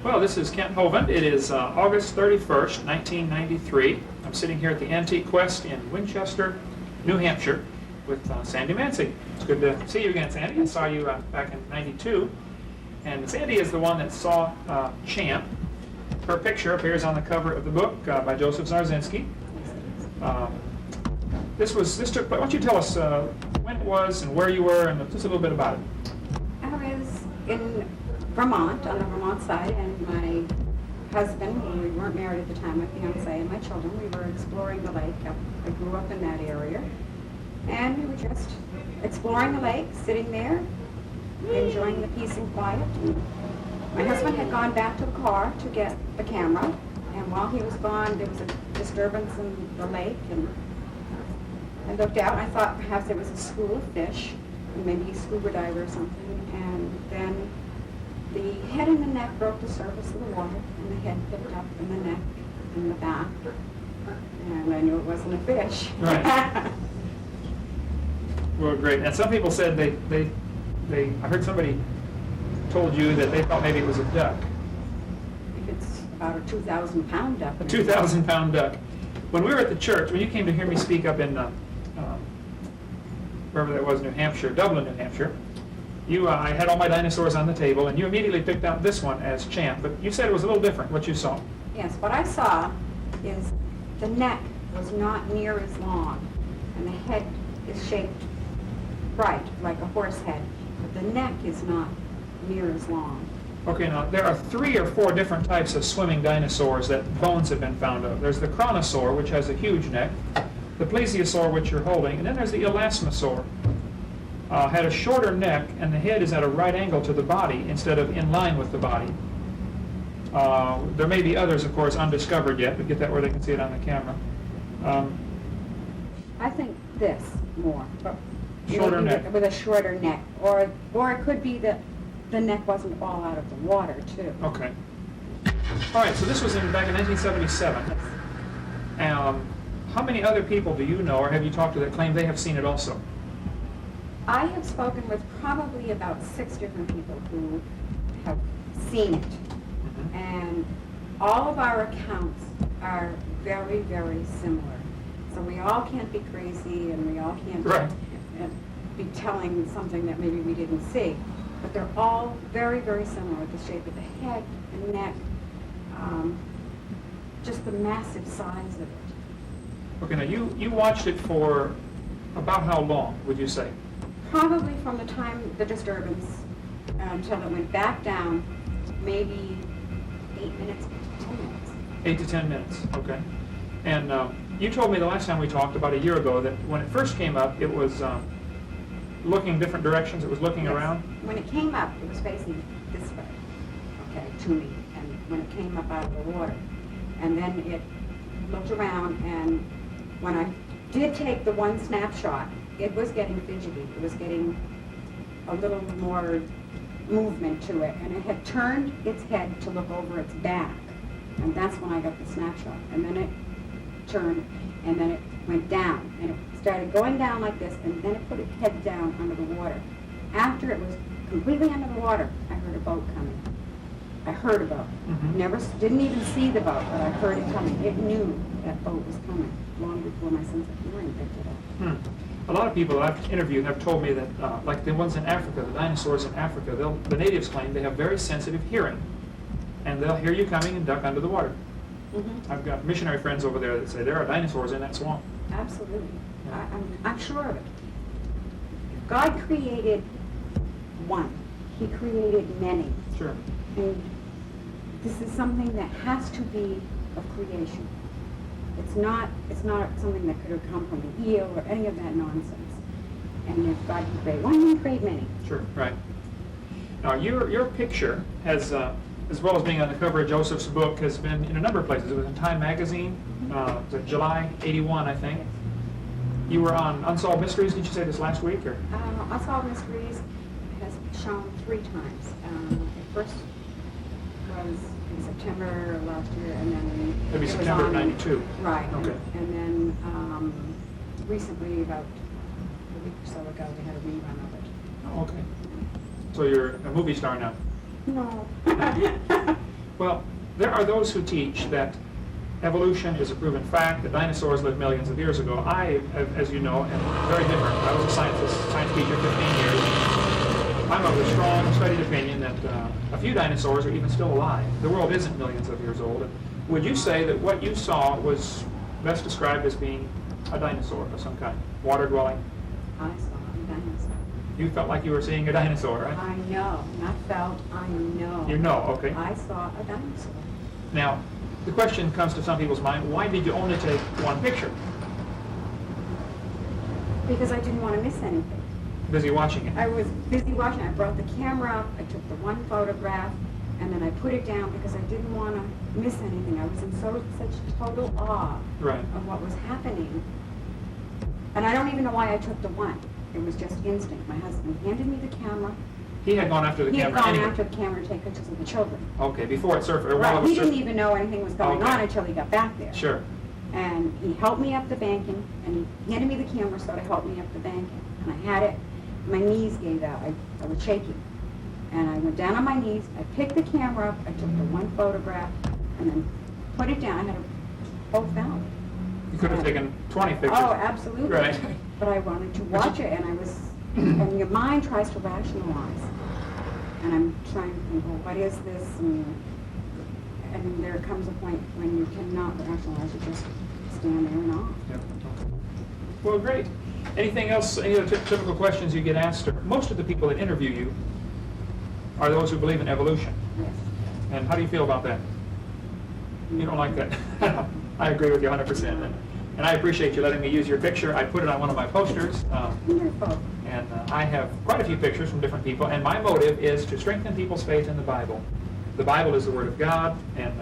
Well, this is Kent Hovind. It is August 31st, 1993. I'm sitting here at the Antique Quest in Winchester, New Hampshire, with Sandy Mansi. It's good to see you again, Sandy. I saw you back in '92. And Sandy is the one that saw Champ. Her picture appears on the cover of the book by Joseph Zarzinski. This took place. Why don't you tell us when it was and where you were and just a little bit about it? I was in Vermont, on the Vermont side, and my husband, we weren't married at the time, my fiance and my children, we were exploring the lake. I grew up in that area. And we were just exploring the lake, sitting there, enjoying the peace and quiet. And my husband had gone back to the car to get the camera, and while he was gone, there was a disturbance in the lake, and I looked out, and I thought perhaps it was a school of fish, maybe a scuba diver or something, and then the head and the neck broke the surface of the water, and the head picked up, and the neck, and the back, and I knew it wasn't a fish. Right. Well, great. And some people said I heard somebody told you that they thought maybe it was a duck. It's about a 2,000-pound duck. A 2,000-pound duck. When we were at the church, when you came to hear me speak up in wherever that was, New Hampshire, Dublin, New Hampshire, I had all my dinosaurs on the table, and you immediately picked out this one as Champ, but you said it was a little different, what you saw. Yes, what I saw is the neck was not near as long, and the head is shaped right, like a horse head, but the neck is not near as long. Okay, now there are 3 or 4 different types of swimming dinosaurs that bones have been found of. There's the chronosaur, which has a huge neck, the plesiosaur, which you're holding, and then there's the elasmosaur. Had a shorter neck, and the head is at a right angle to the body instead of in line with the body. There may be others, of course, undiscovered yet, but get that where they can see it on the camera. I think this more. Shorter neck. With a shorter neck. Or it could be that the neck wasn't all out of the water, too. Okay. All right, so this was back in 1977. How many other people do you know, or have you talked to that claim they have seen it also? I have spoken with probably about 6 different people who have seen it. Mm-hmm. And all of our accounts are very, very similar. So we all can't be crazy, and we all can't Right. be telling something that maybe we didn't see. But they're all very, very similar. The shape of the head, the neck, just the massive size of it. Okay, now you watched it for about how long, would you say? Probably from the time the disturbance until it went back down, maybe 8 minutes, 10 minutes. 8 to 10 minutes, okay. And you told me the last time we talked, about a year ago, that when it first came up, it was looking different directions, it was looking Yes. around? When it came up, it was facing this way, okay, to me, and when it came up out of the water. And then it looked around, and when I did take the one snapshot, it was getting fidgety. It was getting a little more movement to it, and it had turned its head to look over its back, and that's when I got the snapshot. And then it turned, and then it went down, and it started going down like this, and then it put its head down under the water. After it was completely under the water, I heard a boat coming. I heard a boat. Mm-hmm. Didn't even see the boat, but I heard it coming. It knew that boat was coming long before my sense of hearing picked it up. A lot of people that I've interviewed have told me that, like the ones in Africa, the dinosaurs in Africa, the natives claim they have very sensitive hearing, and they'll hear you coming and duck under the water. Mm-hmm. I've got missionary friends over there that say there are dinosaurs in that swamp. Absolutely. Yeah. I'm sure of it. God created one. He created many. Sure. And this is something that has to be of creation. It's not something that could have come from an eel or any of that nonsense. And if God can create one, he can create many. Sure, right. Now, your picture has, as well as being on the cover of Joseph's book, has been in a number of places. It was in Time magazine, it was in July '81, I think. You were on Unsolved Mysteries, did you say this last week? Or? Unsolved Mysteries has shown 3 times. It first was in September of last year, and then Maybe it was September of on- '92. Right. Okay. And then recently, about a week or so ago, they had a rerun of it. Oh, okay. So you're a movie star now. No. Well, there are those who teach that evolution is a proven fact, that dinosaurs lived millions of years ago. I, as you know, am very different. I was a science teacher 15 years. I'm of the strong, studied opinion that a few dinosaurs are even still alive. The world isn't millions of years old. Would you say that what you saw was best described as being a dinosaur of some kind, water-dwelling? I saw a dinosaur. You felt like you were seeing a dinosaur, right? I know, not felt, I know. You know, okay. I saw a dinosaur. Now, the question comes to some people's mind, why did you only take one picture? Because I didn't want to miss anything. Busy watching it. I was busy watching. I brought the camera up, I took the one photograph, and then I put it down because I didn't want to miss anything. I was in such total awe Right. of what was happening. And I don't even know why I took the one. It was just instinct. My husband handed me the camera. He had gone after the He had camera gone anyway. after the camera to take pictures of the children. Okay, before it surfaced, or Right, while it was he didn't surfacing. even know anything was going Okay. on until he got back there. Sure. And he helped me up the banking, and he handed me the camera so to help me up the banking. And I had it, my knees gave out, I was shaking. And I went down on my knees, I picked the camera up, I took the one photograph, and then put it down, I had it both down. You could have taken 20 pictures. Oh, absolutely. Right. But I wanted to watch it, and I was, and your mind tries to rationalize. And I'm trying to think, well, what is this? And there comes a point when you cannot rationalize, you just stand there and awe. Yep. Okay. Well, great. Anything else, any other typical questions you get asked? Most of the people that interview you are those who believe in evolution. Yes. And how do you feel about that? You don't like that? I agree with you 100%. And I appreciate you letting me use your picture. I put it on one of my posters. Wonderful. And I have quite a few pictures from different people. And my motive is to strengthen people's faith in the Bible. The Bible is the Word of God. And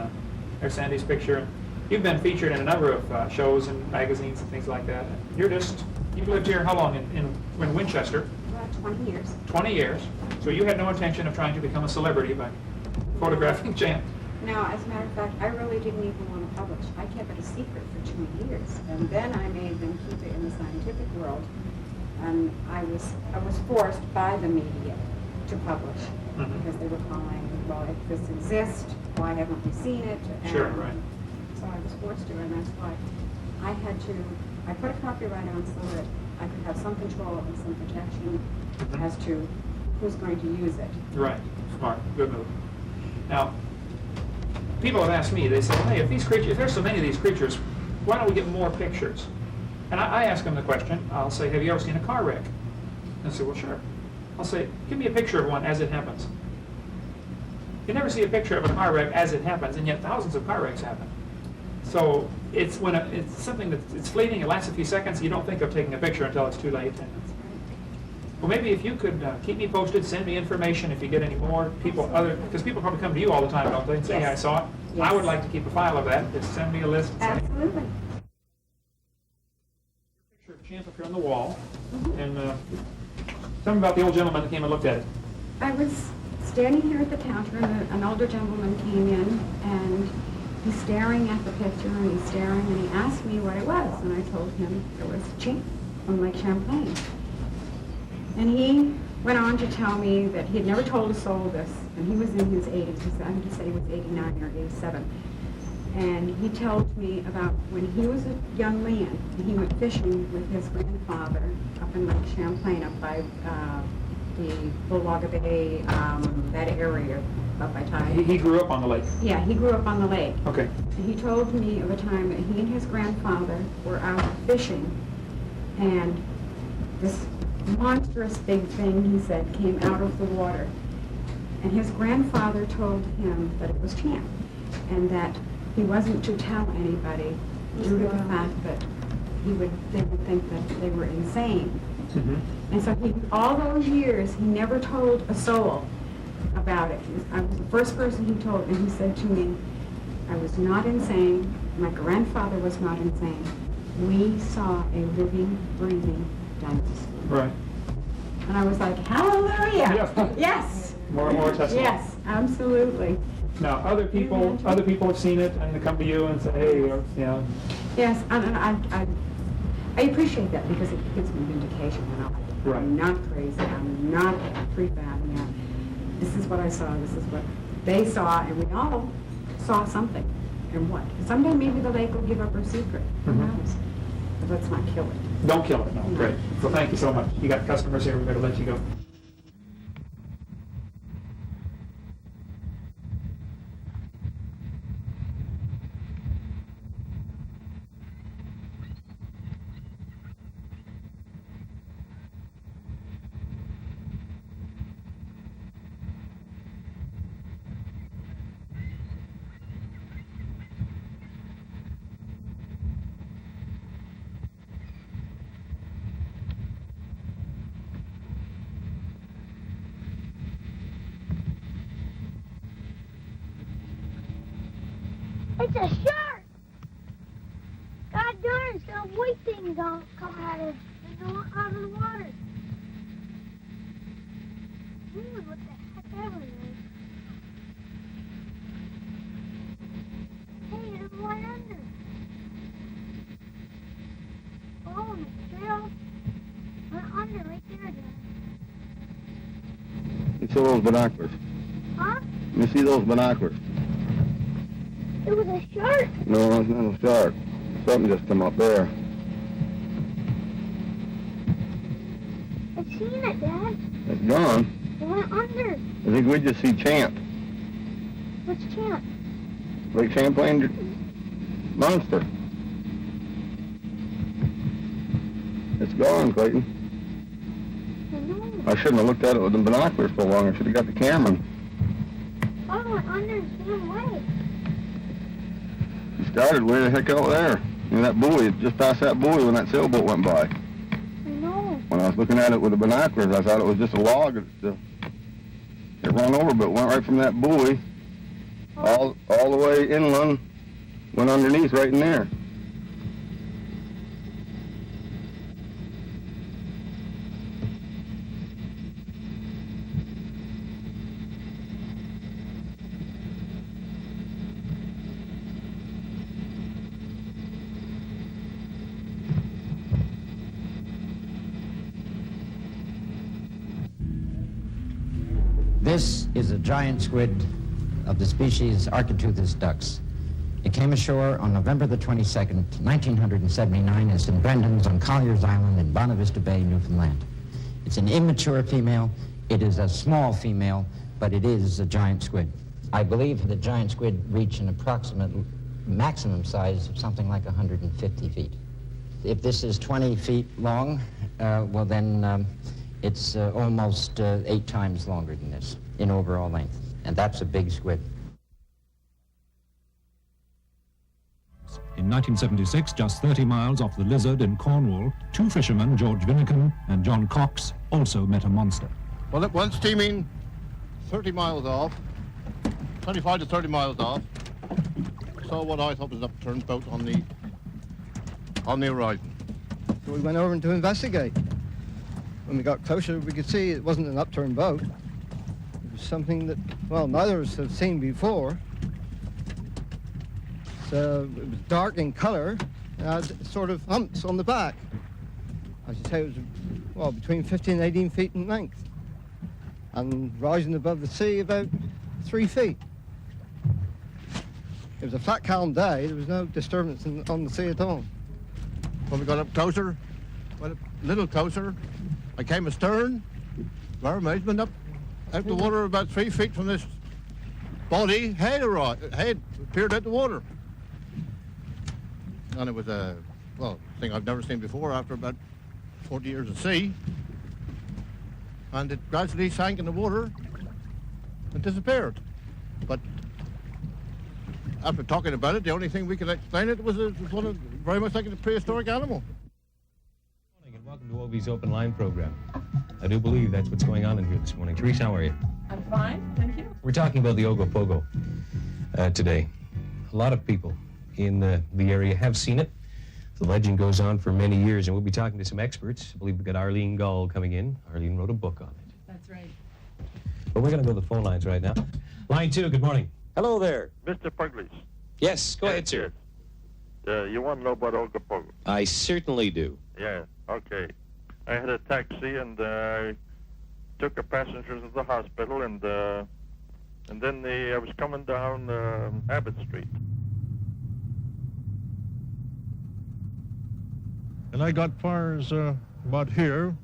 there's Sandy's picture. You've been featured in a number of shows and magazines and things like that. You've lived here how long in Winchester? About 20 years. 20 years. So you had no intention of trying to become a celebrity by photographing Jan. No, as a matter of fact, I really didn't even want to publish. I kept it a secret for 2 years. And then I made them keep it in the scientific world. And I was forced by the media to publish. Mhm. Because they were calling, well, if this exists, why haven't we seen it? Sure, And right. So I was forced to, and that's why I put a copyright on so that I could have some control and some protection Mhm. as to who's going to use it. Right. Smart. Good move. Now, people have asked me, they say, hey, if there's so many of these creatures, why don't we get more pictures? And I ask them the question, I'll say, have you ever seen a car wreck? And they say, well, sure. I'll say, give me a picture of one as it happens. You never see a picture of a car wreck as it happens, and yet thousands of car wrecks happen. So it's something it's fleeting, it lasts a few seconds, you don't think of taking a picture until it's too late. Well, maybe if you could keep me posted, send me information if you get any more people, because people probably come to you all the time, don't they, and say, Yes. hey, I saw it. Yes. I would like to keep a file of that. Just send me a list. Absolutely. Picture of Champ up here on the wall, and tell me about the old gentleman that came and looked at it. I was standing here at the counter, and an older gentleman came in, and he's staring at the picture, and he's staring, and he asked me what it was, and I told him it was Champ from Lake Champlain. And he went on to tell me that he had never told a soul this, and he was in his 80s. I think he said he was 89 or 87. And he told me about when he was a young man, and he went fishing with his grandfather up in Lake Champlain, up by the Bullaga Bay, that area, up by Ty. He grew up on the lake. Yeah, he grew up on the lake. Okay. And he told me of a time that he and his grandfather were out fishing, and this monstrous big thing, he said, came out of the water. And his grandfather told him that it was Champ, and that he wasn't to tell anybody due to the fact that they would think that they were insane. Mm-hmm. And so all those years, he never told a soul about it. I was the first person he told, and he said to me, I was not insane, my grandfather was not insane. We saw a living, breathing dinosaur. Right. And I was like, hallelujah! Yeah. Yes! More testimony. Yes, absolutely. Now, other people have seen it, and they come to you and say, hey, you know. Yes, and I appreciate that because it gives me vindication. You know? Right. I'm not crazy. I'm not prefabbing it. This is what I saw. This is what they saw, and we all saw something. And what? Someday maybe the lake will give up her secret. Who knows? But let's not kill it. Don't kill it, no. Great. Well, thank you so much. You got customers here, we better let you go. It's a shark! God darn, it's got white things all coming out of the water. What the heck ever it is. Hey, there's one under. Oh, and the trail went under right there, Dad. You see those binoculars? Huh? You see those binoculars? It was a shark. No, it's not a shark. Something just come up there. I've seen it, Dad. It's gone. It went under. I think we just see Champ. What's Champ? Lake Champlain monster. It's gone, Clayton. I know. I shouldn't have looked at it with the binoculars so long. I should have got the camera. Oh, it went under the same way. It started way the heck out there. You know, that buoy, just past that buoy when that sailboat went by. I know. When I was looking at it with the binoculars, I thought it was just a log. It ran over, but it went right from that buoy all the way inland, went underneath right in there. This is a giant squid of the species Architeuthis dux. It came ashore on November the 22nd, 1979 in St. Brendan's on Collier's Island in Bonavista Bay, Newfoundland. It's an immature female. It is a small female, but it is a giant squid. I believe the giant squid reach an approximate maximum size of something like 150 feet. If this is 20 feet long, well then it's almost 8 times longer than this in overall length, and that's a big squid. In 1976, just 30 miles off the Lizard in Cornwall, 2 fishermen, George Vinnican and John Cox, also met a monster. Well, it went steaming 30 miles off, 25 to 30 miles off. Saw what I thought was an upturned boat on the horizon. So we went over to investigate. When we got closer, we could see it wasn't an upturned boat. It was something that, well, neither of us had seen before. So it was dark in color, and had sort of humps on the back. I should say it was, well, between 15 and 18 feet in length, and rising above the sea about 3 feet. It was a flat, calm day. There was no disturbance on the sea at all. When we got up closer, went a little closer, I came astern, to our amazement, up out the water about 3 feet from this body, head appeared out the water. And it was a, well, thing I've never seen before after about 40 years of sea. And it gradually sank in the water and disappeared. But after talking about it, the only thing we could explain it was one of, very much like a prehistoric animal. Good morning and welcome to Ovi's Open Line program. I do believe that's what's going on in here this morning. Therese, how are you? I'm fine, thank you. We're talking about the Ogopogo today. A lot of people in the area have seen it. The legend goes on for many years, and we'll be talking to some experts. I believe we've got Arlene Gall coming in. Arlene wrote a book on it. That's right. But we're going to go to the phone lines right now. Line 2, good morning. Hello there. Mr. Puglish. Yes, go ahead, sir. You want to know about Ogopogo? I certainly do. Yeah, okay. I had a taxi and I took a passenger to the hospital and And then I was coming down Abbott Street. And I got far as about here.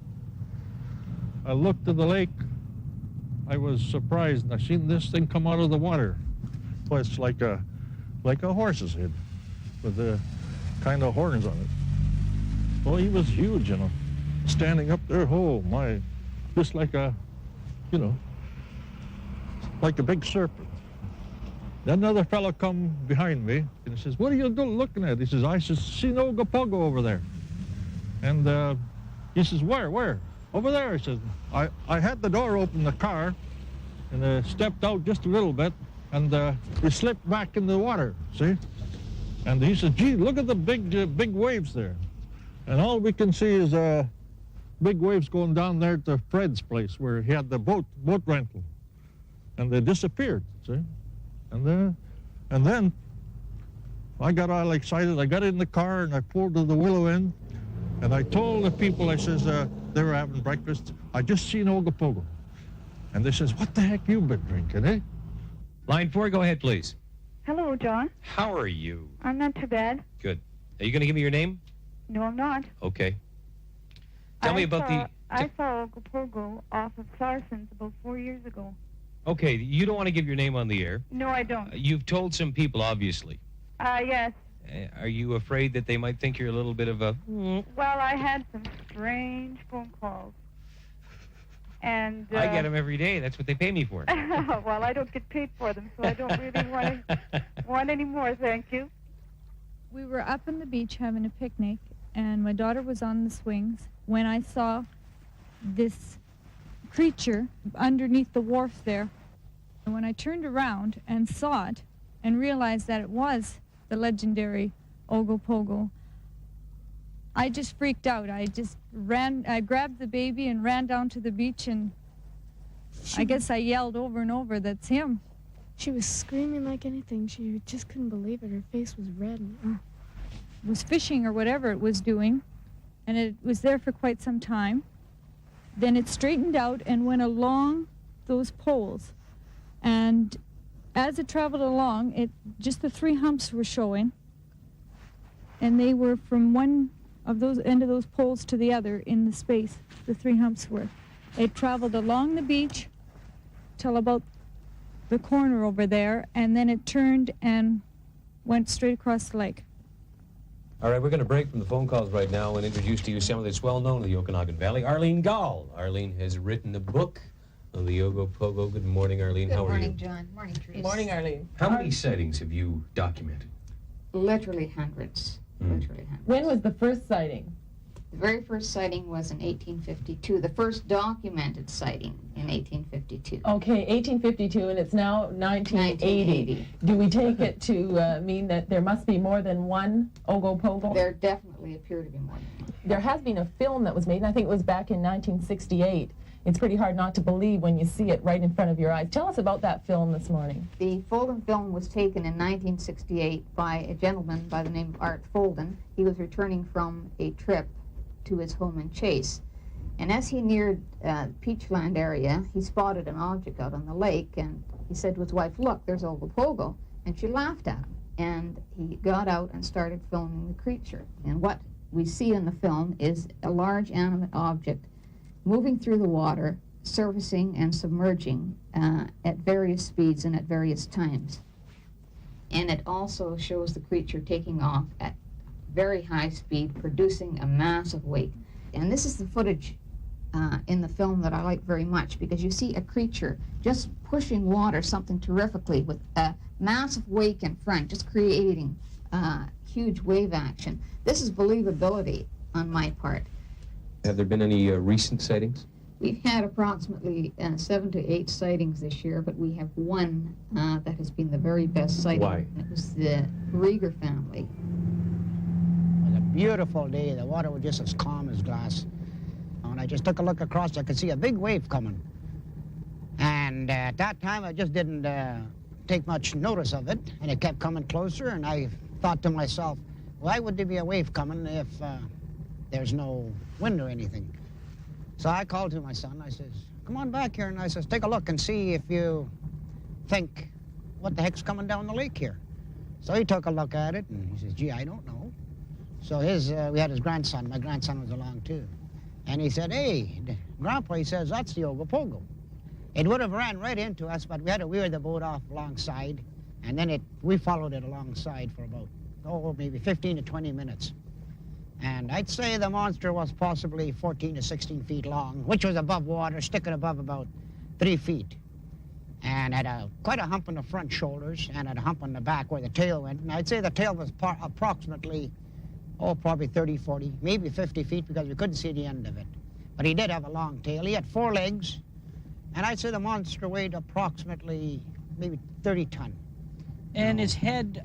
I looked to the lake. I was surprised, and I seen this thing come out of the water. Well, it's like a horse's head with the kind of horns on it. Well, he was huge, you know, standing up there. Oh my, just like a, you know, like a big serpent. Then another fellow come behind me, and he says, "What are you looking at?" He says, "I see no Ogopogo over there." And he says, Where? Over there. He says, I had the door open in the car, and stepped out just a little bit, and we slipped back in the water, see? And he said, "Gee, look at the big waves there." And all we can see is big waves going down there to Fred's place where he had the boat rental. And they disappeared, see? And then I got all excited. I got in the car and I pulled to the willow end, and I told the people, I says, they were having breakfast, "I just seen Ogopogo." And they says, "What the heck you been drinking, eh?" Line 4, go ahead, please. Hello, John. How are you? I'm not too bad. Good. Are you going to give me your name? No, I'm not. Okay. Tell me about I saw Ogopogo off of Clarson's about 4 years ago. Okay, you don't want to give your name on the air. No, I don't. You've told some people, obviously. Yes. Are you afraid that they might think you're a little bit of a... Well, I had some strange phone calls. And I get them every day. That's what they pay me for. Well, I don't get paid for them, so I don't really want any more, thank you. We were up on the beach having a picnic, and my daughter was on the swings when I saw this creature underneath the wharf there. And when I turned around and saw it and realized that it was the legendary Ogopogo, I just freaked out. I grabbed the baby and ran down to the beach, and I guess I yelled over and over, "That's him." She was screaming like anything. She just couldn't believe it. Her face was red. And, was fishing or whatever it was doing, and it was there for quite some time. Then it straightened out and went along those poles, and as it traveled along, just the three humps were showing, and they were from one of those end of those poles to the other in the space the three humps were. It traveled along the beach till about the corner over there, and then it turned and went straight across the lake. All right, we're going to break from the phone calls right now and introduce to you someone that's well known in the Okanagan Valley, Arlene Gall. Arlene has written a book on the Ogopogo. Good morning, Arlene. How are you? Good morning, John. Morning, Teresa. Morning, Arlene. How many sightings have you documented? Literally hundreds. Literally hundreds. When was the first sighting? The very first sighting was in 1852. The first documented sighting in 1852. Okay, 1852, and it's now 1980. Do we take it to mean that there must be more than one Ogopogo? There definitely appear to be more than one. There has been a film that was made, and I think it was back in 1968. It's pretty hard not to believe when you see it right in front of your eyes. Tell us about that film this morning. The Folden film was taken in 1968 by a gentleman by the name of Art Folden. He was returning from a trip to his home in Chase. And as he neared Peachland area, he spotted an object out on the lake, and he said to his wife, "Look, there's Ogopogo." And she laughed at him. And he got out and started filming the creature. And what we see in the film is a large animate object moving through the water, surfacing and submerging at various speeds and at various times. And it also shows the creature taking off at very high speed, producing a massive wake. And this is the footage in the film that I like very much, because you see a creature just pushing water, something terrifically, with a massive wake in front, just creating huge wave action. This is believability on my part. Have there been any recent sightings? We've had approximately 7 to 8 sightings this year, but we have one that has been the very best sighting. Why? And it was the Rieger family. It was a beautiful day. The water was just as calm as glass. When I just took a look across, I could see a big wave coming. And at that time, I just didn't take much notice of it, and it kept coming closer, and I thought to myself, why would there be a wave coming if there's no wind or anything? So I called to my son. I says, "Come on back here," and I says, "Take a look and see if you think, what the heck's coming down the lake here? So he took a look at it, and he says, gee, I don't know. So we had his grandson. My grandson was along, too. And he said, hey, Grandpa, he says, that's the Ogopogo. It would have ran right into us, but we had to weir the boat off alongside, and then we followed it alongside for about, maybe 15 to 20 minutes. And I'd say the monster was possibly 14 to 16 feet long, which was above water, sticking above about 3 feet. And had quite a hump on the front shoulders and had a hump on the back where the tail went. And I'd say the tail was approximately, probably 30, 40, maybe 50 feet because we couldn't see the end of it. But he did have a long tail. He had 4 legs, and I'd say the monster weighed approximately maybe 30 ton. And his head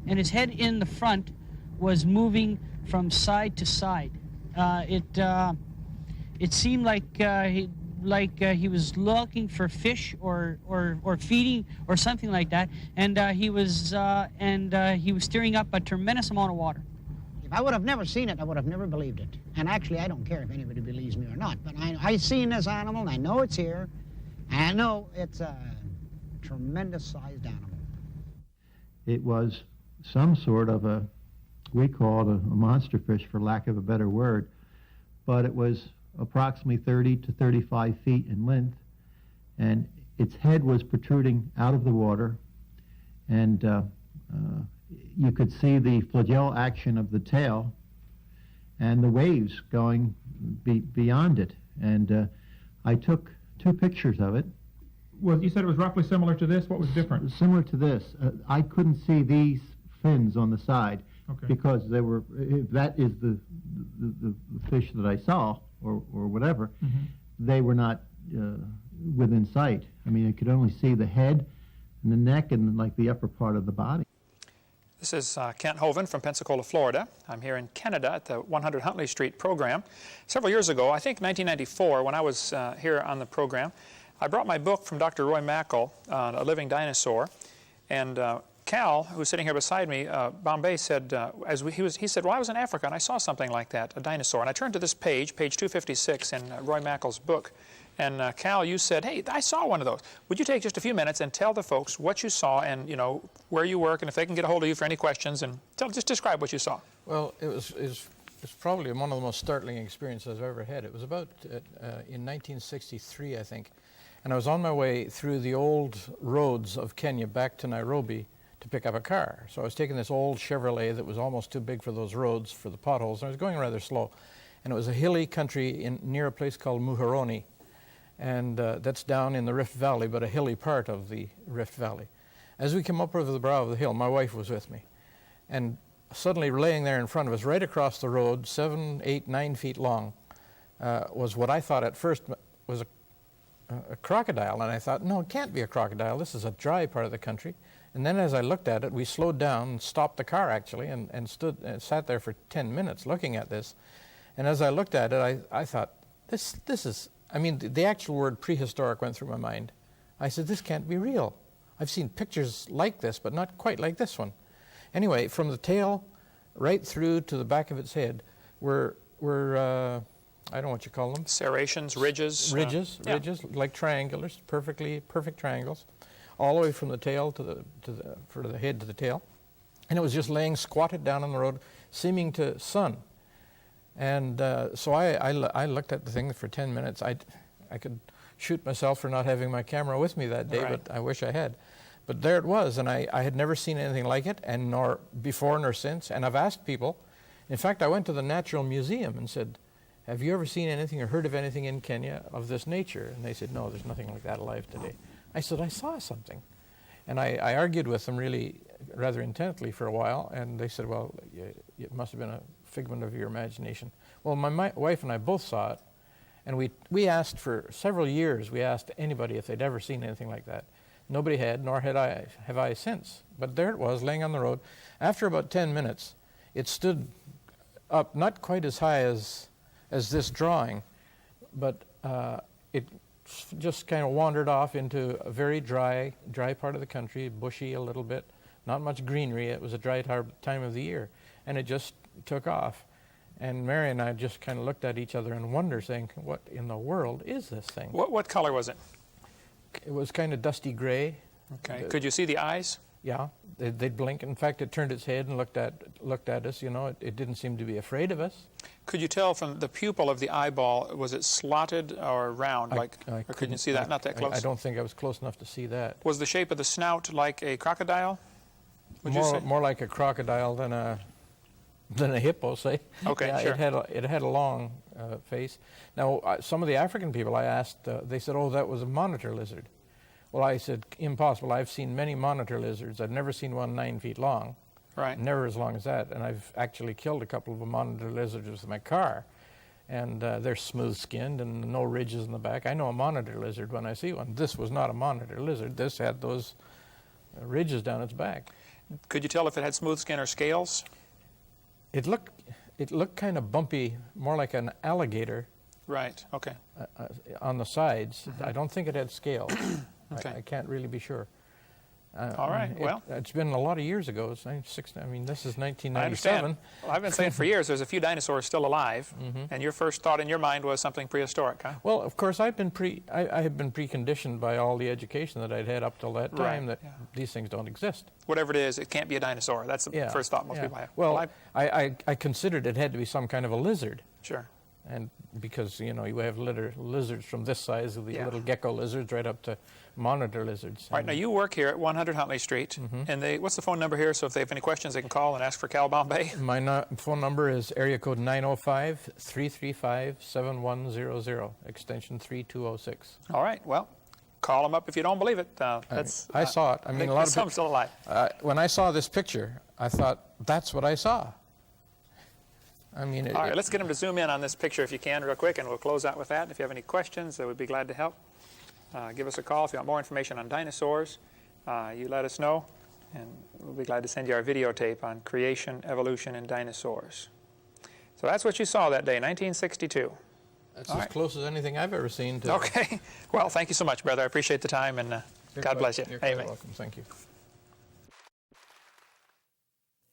in the front was moving from side to side. It seemed like he was looking for fish or feeding or something like that, and he was stirring up a tremendous amount of water. If I would have never seen it, I would have never believed it. And actually, I don't care if anybody believes me or not, but I've seen this animal, and I know it's here, and I know it's a tremendous-sized animal. It was some sort of we call it a monster fish, for lack of a better word, but it was approximately 30 to 35 feet in length, and its head was protruding out of the water, and you could see the flagell action of the tail and the waves going beyond it. And I took 2 pictures of it. Well, you said it was roughly similar to this. What was different? Similar to this. I couldn't see these fins on the side, okay, because they were. If that is the fish that I saw, or whatever, they were not within sight. I mean, I could only see the head and the neck and like the upper part of the body. This is Kent Hovind from Pensacola, Florida. I'm here in Canada at the 100 Huntley Street program. Several years ago, I think 1994, when I was here on the program, I brought my book from Dr. Roy Mackle on a living dinosaur, and Cal, who's sitting here beside me, Bombay, said, he said, well, I was in Africa and I saw something like that, a dinosaur. And I turned to this page 256 in Roy Mackle's book. And Cal, you said, hey, I saw one of those. Would you take just a few minutes and tell the folks what you saw and, you know, where you work, and if they can get a hold of you for any questions, and just describe what you saw. Well, it's probably one of the most startling experiences I've ever had. It was about in 1963, I think. And I was on my way through the old roads of Kenya back to Nairobi to pick up a car. So I was taking this old Chevrolet that was almost too big for those roads, for the potholes, and I was going rather slow. And it was a hilly country near a place called Muhoroni, and that's down in the Rift Valley, but a hilly part of the Rift Valley. As we came up over the brow of the hill, my wife was with me, and suddenly laying there in front of us, right across the road, 7, 8, 9 feet long, was what I thought at first was a crocodile. And I thought, no, it can't be a crocodile. This is a dry part of the country. And then as I looked at it, we slowed down and stopped the car, actually, and stood and sat there for 10 minutes looking at this. And as I looked at it, I thought, this is, I mean, the actual word prehistoric went through my mind. I said, this can't be real. I've seen pictures like this, but not quite like this one. Anyway, from the tail right through to the back of its head were I don't know what you call them. Serrations, ridges. Ridges, like triangulars, perfect triangles, all the way from the tail to the head to the tail. And it was just laying squatted down on the road, seeming to sun. And so I looked at the thing for 10 minutes. I could shoot myself for not having my camera with me that day, right, but I wish I had. But there it was, and I had never seen anything like it, and nor before nor since. And I've asked people. In fact, I went to the Natural Museum and said, have you ever seen anything or heard of anything in Kenya of this nature? And they said, no, there's nothing like that alive today. I said, I saw something. And I argued with them really rather intently for a while, and they said, well, it must have been a figment of your imagination. Well, my wife and I both saw it, and we asked for several years, we asked anybody if they'd ever seen anything like that. Nobody had, nor have I since. But there it was, laying on the road. After about 10 minutes, it stood up, not quite as high as this drawing, but it just kind of wandered off into a very dry part of the country, bushy a little bit, not much greenery. It was a dry time of the year, and it just took off. And Mary and I just kind of looked at each other in wonder, saying, what in the world is this thing? What color was it? It was kind of dusty gray, Okay. Could you see the eyes? Yeah, they'd blink. In fact, it turned its head and looked at us. You know, it didn't seem to be afraid of us. Could you tell from the pupil of the eyeball, was it slotted or round? Or couldn't you see that? Not that close? I don't think I was close enough to see that. Was the shape of the snout like a crocodile? Would you say? More like a crocodile than a hippo, say. Okay, yeah, sure. It had a long face. Now, some of the African people I asked, they said, "Oh, that was a monitor lizard." Well, I said, impossible. I've seen many monitor lizards. I've never seen one 9 feet long. Right. Never as long as that. And I've actually killed a couple of monitor lizards with my car. And they're smooth-skinned and no ridges in the back. I know a monitor lizard when I see one. This was not a monitor lizard. This had those ridges down its back. Could you tell if it had smooth skin or scales? It looked kind of bumpy, more like an alligator. Right, okay. On the sides. Mm-hmm. I don't think it had scales. Okay. I can't really be sure. All right, well. It's been a lot of years ago. This is 1997. I understand. Well, I've been saying for years there's a few dinosaurs still alive, and your first thought in your mind was something prehistoric, huh? Well, of course, I have been preconditioned by all the education that I'd had up till that time that these things don't exist. Whatever it is, it can't be a dinosaur. That's the first thought most people have. Well, I considered it had to be some kind of a lizard. Sure. And because, you know, you have lizards from this size, the little gecko lizards, right up to monitor lizards. All right, now you work here at 100 Huntley Street, and what's the phone number here? So if they have any questions, they can call and ask for Cal Bombay. My phone number is area code 905-335-7100, extension 3206. All right, well, call them up if you don't believe it. I saw it. I mean, a lot of some still alive. When I saw this picture, I thought, that's what I saw. I mean, all right, let's get them to zoom in on this picture if you can real quick, and we'll close out with that. If you have any questions, we'd be glad to help. Give us a call if you want more information on dinosaurs. You let us know, and we'll be glad to send you our videotape on creation, evolution, and dinosaurs. So that's what you saw that day, 1962. That's as close as anything I've ever seen. Okay. Well, thank you so much, brother. I appreciate the time, and God bless you. You're Amen. welcome. Thank you.